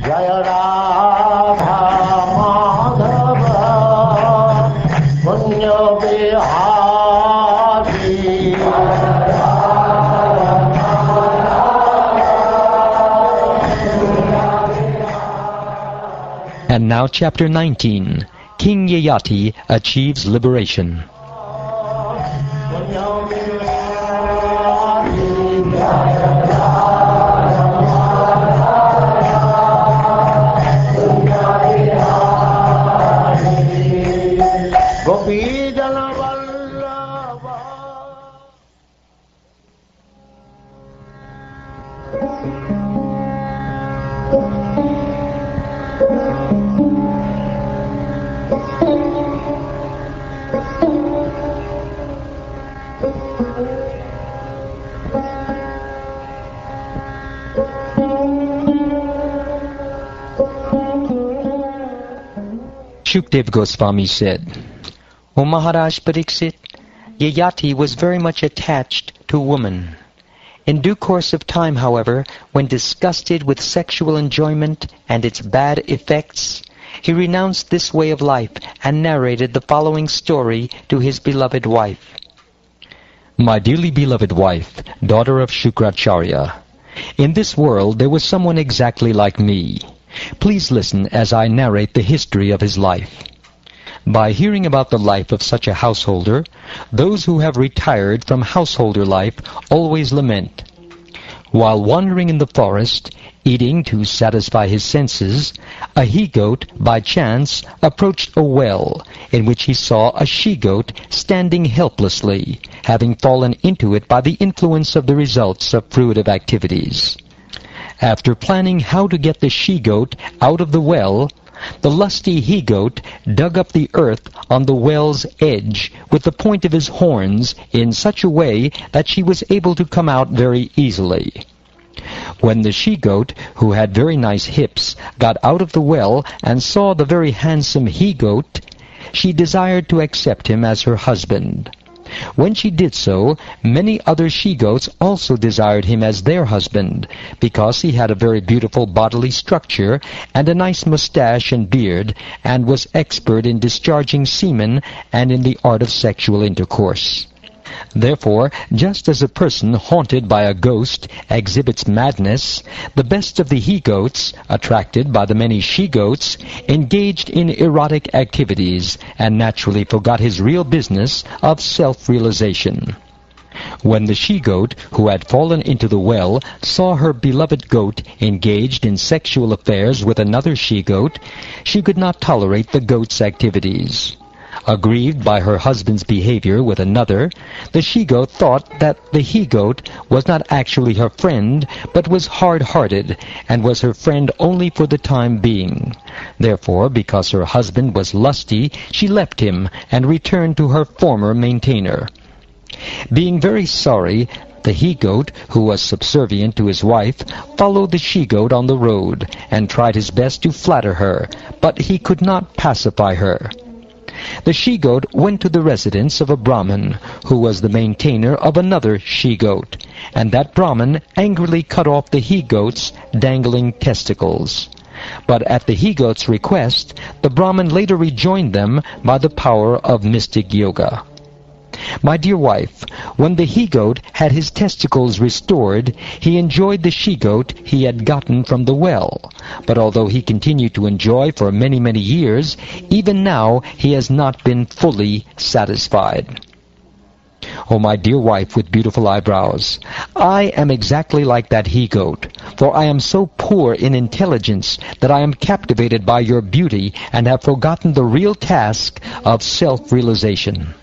Jaya Radha Madhava Punya Bihari. And now chapter 19. King Yayati achieves liberation. Shukdev Goswami said, O Maharaj Pariksit, Yayati was very much attached to woman. In due course of time, however, when disgusted with sexual enjoyment and its bad effects, he renounced this way of life and narrated the following story to his beloved wife. My dearly beloved wife, daughter of Shukracharya, in this world there was someone exactly like me. Please listen as I narrate the history of his life. By hearing about the life of such a householder, those who have retired from householder life always lament. While wandering in the forest, eating to satisfy his senses, a he-goat by chance approached a well, in which he saw a she-goat standing helplessly, having fallen into it by the influence of the results of fruitive activities. After planning how to get the she-goat out of the well, the lusty he-goat dug up the earth on the well's edge with the point of his horns in such a way that she was able to come out very easily. When the she-goat, who had very nice hips, got out of the well and saw the very handsome he-goat, she desired to accept him as her husband. When she did so, many other she-goats also desired him as their husband, because he had a very beautiful bodily structure and a nice mustache and beard, and was expert in discharging semen and in the art of sexual intercourse. Therefore, just as a person haunted by a ghost exhibits madness, the best of the he-goats, attracted by the many she-goats, engaged in erotic activities and naturally forgot his real business of self-realization. When the she-goat, who had fallen into the well, saw her beloved goat engaged in sexual affairs with another she-goat, she could not tolerate the goat's activities. Aggrieved by her husband's behavior with another, the she-goat thought that the he-goat was not actually her friend, but was hard-hearted, and was her friend only for the time being. Therefore, because her husband was lusty, she left him and returned to her former maintainer. Being very sorry, the he-goat, who was subservient to his wife, followed the she-goat on the road, and tried his best to flatter her, but he could not pacify her. The she-goat went to the residence of a Brahmin, who was the maintainer of another she-goat, and that Brahmin angrily cut off the he-goat's dangling testicles. But at the he-goat's request, the Brahmin later rejoined them by the power of mystic yoga. My dear wife, when the he-goat had his testicles restored, he enjoyed the she-goat he had gotten from the well. But although he continued to enjoy for many, many years, even now he has not been fully satisfied. Oh, my dear wife with beautiful eyebrows, I am exactly like that he-goat, for I am so poor in intelligence that I am captivated by your beauty and have forgotten the real task of self-realization.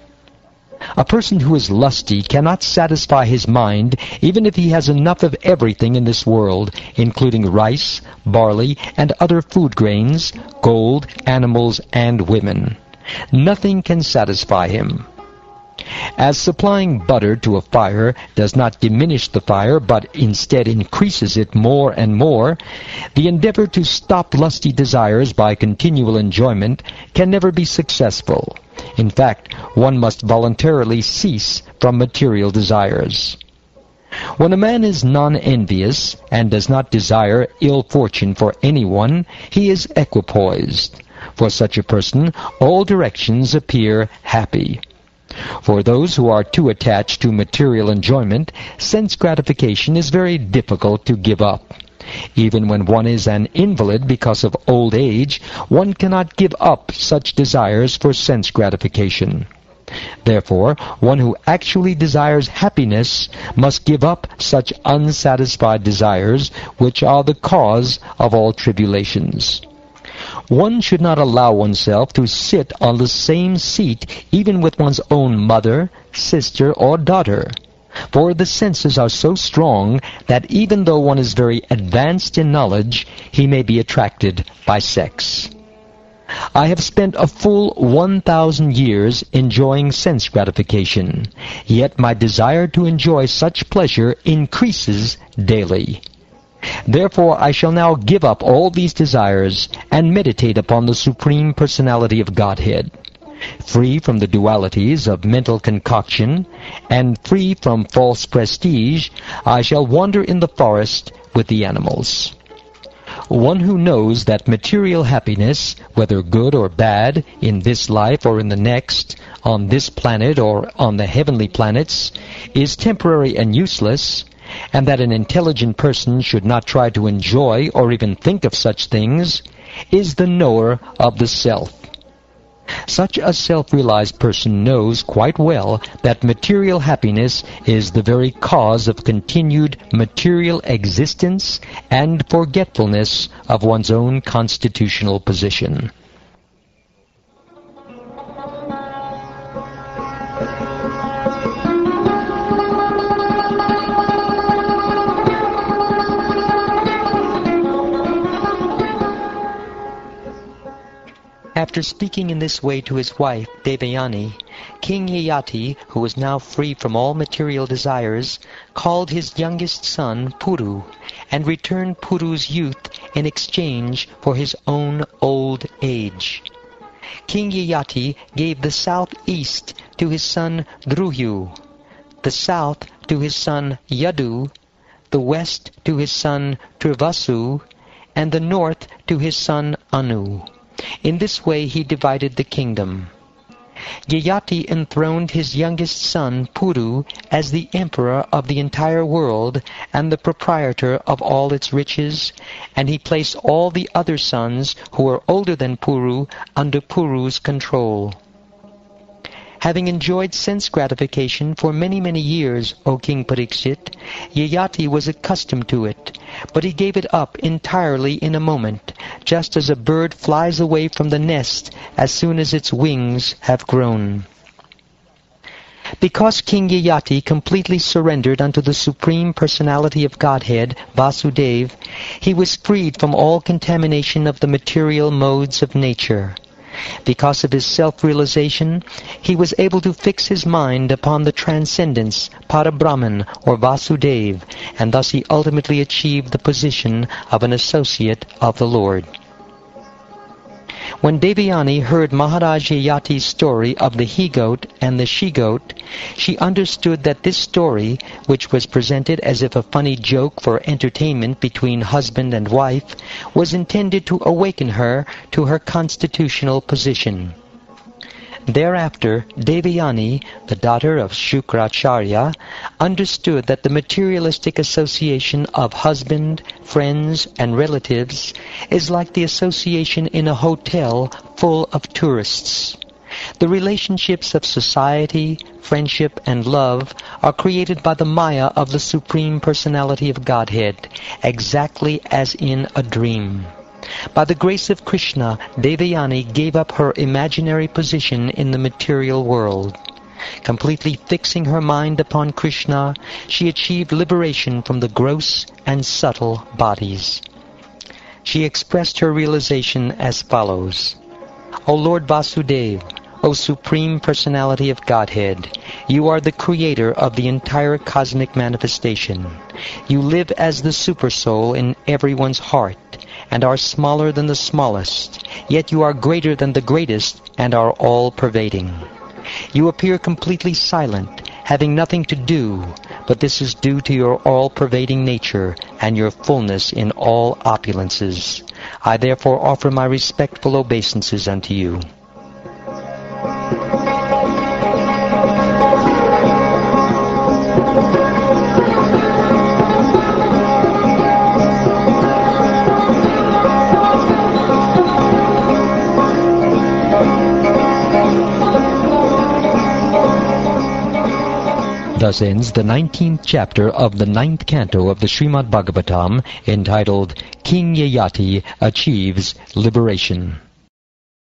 A person who is lusty cannot satisfy his mind even if he has enough of everything in this world, including rice, barley, and other food grains, gold, animals, and women. Nothing can satisfy him. As supplying butter to a fire does not diminish the fire, but instead increases it more and more, the endeavor to stop lusty desires by continual enjoyment can never be successful. In fact, one must voluntarily cease from material desires. When a man is non-envious and does not desire ill fortune for anyone, he is equipoised. For such a person, all directions appear happy. For those who are too attached to material enjoyment, sense gratification is very difficult to give up. Even when one is an invalid because of old age, one cannot give up such desires for sense gratification. Therefore, one who actually desires happiness must give up such unsatisfied desires, which are the cause of all tribulations. One should not allow oneself to sit on the same seat even with one's own mother, sister, or daughter, for the senses are so strong that even though one is very advanced in knowledge, he may be attracted by sex. I have spent a full 1,000 years enjoying sense gratification, yet my desire to enjoy such pleasure increases daily. Therefore I shall now give up all these desires and meditate upon the Supreme Personality of Godhead. Free from the dualities of mental concoction and free from false prestige, I shall wander in the forest with the animals. One who knows that material happiness, whether good or bad, in this life or in the next, on this planet or on the heavenly planets, is temporary and useless, and that an intelligent person should not try to enjoy or even think of such things, is the knower of the self. Such a self-realized person knows quite well that material happiness is the very cause of continued material existence and forgetfulness of one's own constitutional position. After speaking in this way to his wife, Devayani, King Yayati, who was now free from all material desires, called his youngest son, Puru, and returned Puru's youth in exchange for his own old age. King Yayati gave the southeast to his son Druhyu, the south to his son Yadu, the west to his son Trivāsu, and the north to his son Anu. In this way he divided the kingdom. Yayati enthroned his youngest son, Puru, as the emperor of the entire world and the proprietor of all its riches, and he placed all the other sons who were older than Puru under Puru's control. Having enjoyed sense gratification for many, many years, O King Pariksit, Yayati was accustomed to it, but he gave it up entirely in a moment, just as a bird flies away from the nest as soon as its wings have grown. Because King Yayati completely surrendered unto the Supreme Personality of Godhead, Vasudeva, he was freed from all contamination of the material modes of nature. Because of his self-realization, he was able to fix his mind upon the transcendence, Parabrahman or Vasudeva, and thus he ultimately achieved the position of an associate of the Lord. When Devayani heard Maharaj Yayati's story of the he-goat and the she-goat, she understood that this story, which was presented as if a funny joke for entertainment between husband and wife, was intended to awaken her to her constitutional position. Thereafter, Devayani, the daughter of Shukracharya, understood that the materialistic association of husband, friends, and relatives is like the association in a hotel full of tourists. The relationships of society, friendship, and love are created by the Maya of the Supreme Personality of Godhead, exactly as in a dream. By the grace of Krishna, Devayani gave up her imaginary position in the material world. Completely fixing her mind upon Krishna, she achieved liberation from the gross and subtle bodies. She expressed her realization as follows: O Lord Vasudeva, O Supreme Personality of Godhead, you are the creator of the entire cosmic manifestation. You live as the Supersoul in everyone's heart, and are smaller than the smallest, yet you are greater than the greatest and are all-pervading. You appear completely silent, having nothing to do, but this is due to your all-pervading nature and your fullness in all opulences. I therefore offer my respectful obeisances unto you. Thus ends the 19th chapter of the 9th canto of the Srimad Bhagavatam, entitled King Yayati Achieves Liberation.